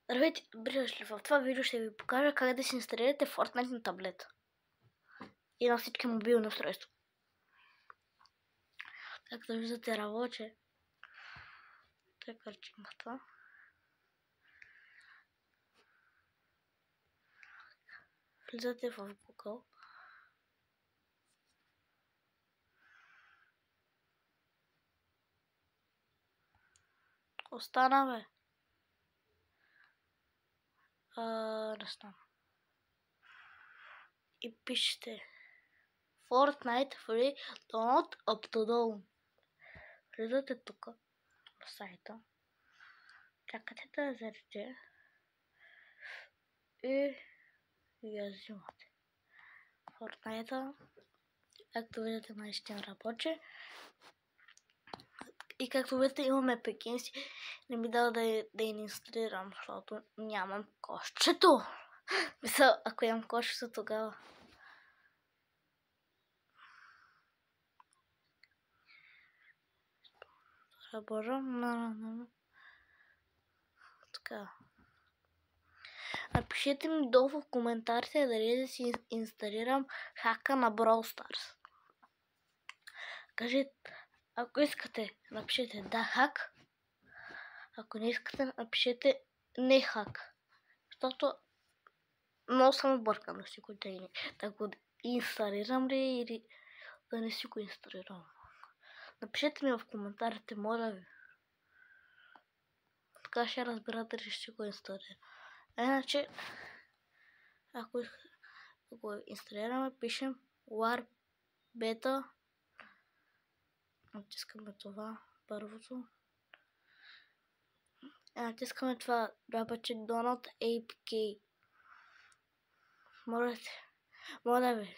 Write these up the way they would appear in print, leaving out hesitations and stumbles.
Здравейте, приятели! В това видео ще ви покажа как да си инсталирате Fortnite на таблет и на всички мобилни устройства. Както виждате, работи. Той картинката. Влизате в Google. Остана, бе. Не знам. И пишете Fortnite Free Download Up to Down. Влизате тук на сайта. Чакате да зареди. И я взимате. Fortnite, както виждате, наистина работи. И както видите, имаме пекинси. Не ми дава да я инсталирам, защото нямам кошчето. Мисля, ако имам кошчето, тогава. Боже, така. Напишете ми долу в коментарите дали да си инсталирам хака на Brawl Stars. Кажете, ако искате, напишете да хак. Ако не искате, напишете не хак. Защото много съм объркан да си го да го инсталирам ли или да не си го инсталирам. Напишете ми в коментарите, моля ви. Така ще разберете дали ще си го инсталирам. Иначе, ако го инсталираме, пишем war beta. Натискаме това първото. Натискаме това рабаче Donald APK. Моля ви,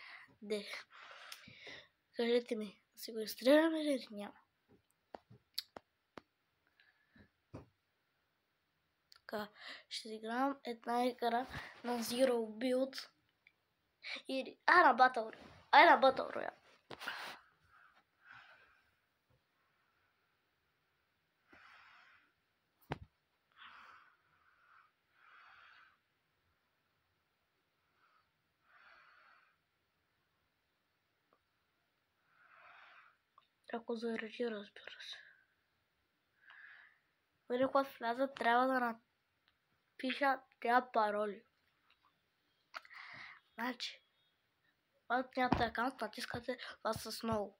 кажете ми, си го инсталираме или няма. Така, ще играем една игра на Zero Build или на Battle Royale. Ако зареди, разбира се. Преди когато вляза, трябва да напиша тя пароли. Значи, когато нямате акаунт, натискате това с много.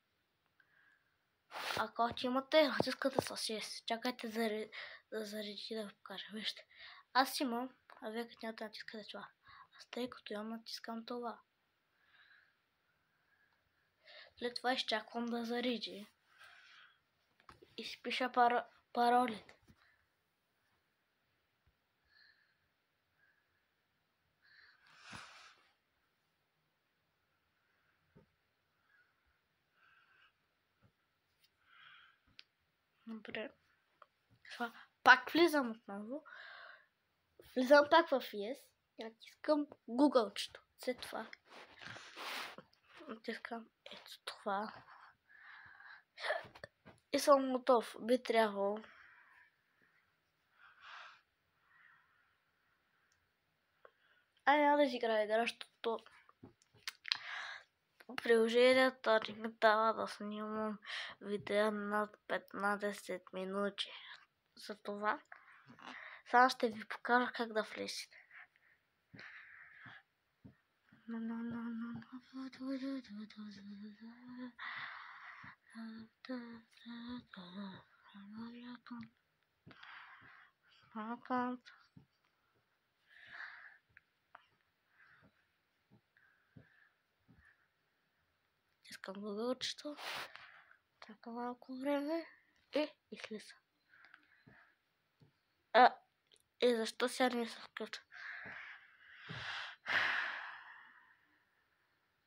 А когато имате, натискате с 6. Чакайте да зареди да ви покажа. Вижте, аз имам, а вие като нямате, натискате това. Аз тъй като имам, натискам това. След това изчаквам да зареди. И си пиша паролите. Например, пак влизам отново. Влизам пак в ES и натискам Google-чето. След това натискам ето това. И съм готов. Би трябвало. Няма да си играя игра, защото приложенията не ми дава да снимам видео над 15 минути. Затова сега ще ви покажа как да влезете. Искам Google-чето. Така малко време и излиза. И защо сега не се включва?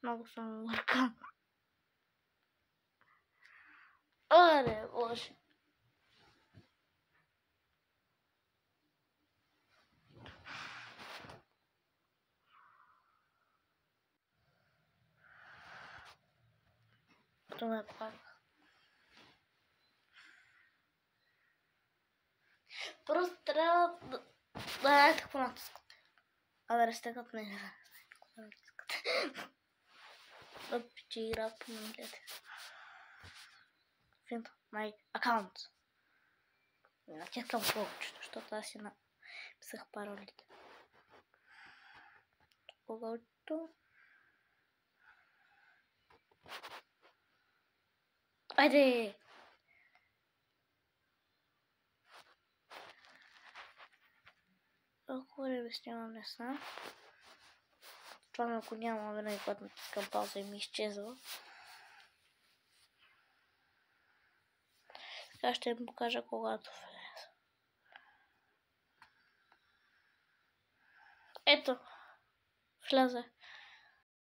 Много съм объркан. Оре, боже. Това е пак. Просто трябва Да, ето какво натискате. Да рестекат не знам. Какво натискате. Въпреки, че игра помогнете. Find my account. Натискам повечето, защото аз си написах паролите. Когато... Айде! Ако време снимам, не знам. Това ако няма време, когато натискам пауза и ми изчезва. Сега ще им покажа когато влезе. Ето! Влезе.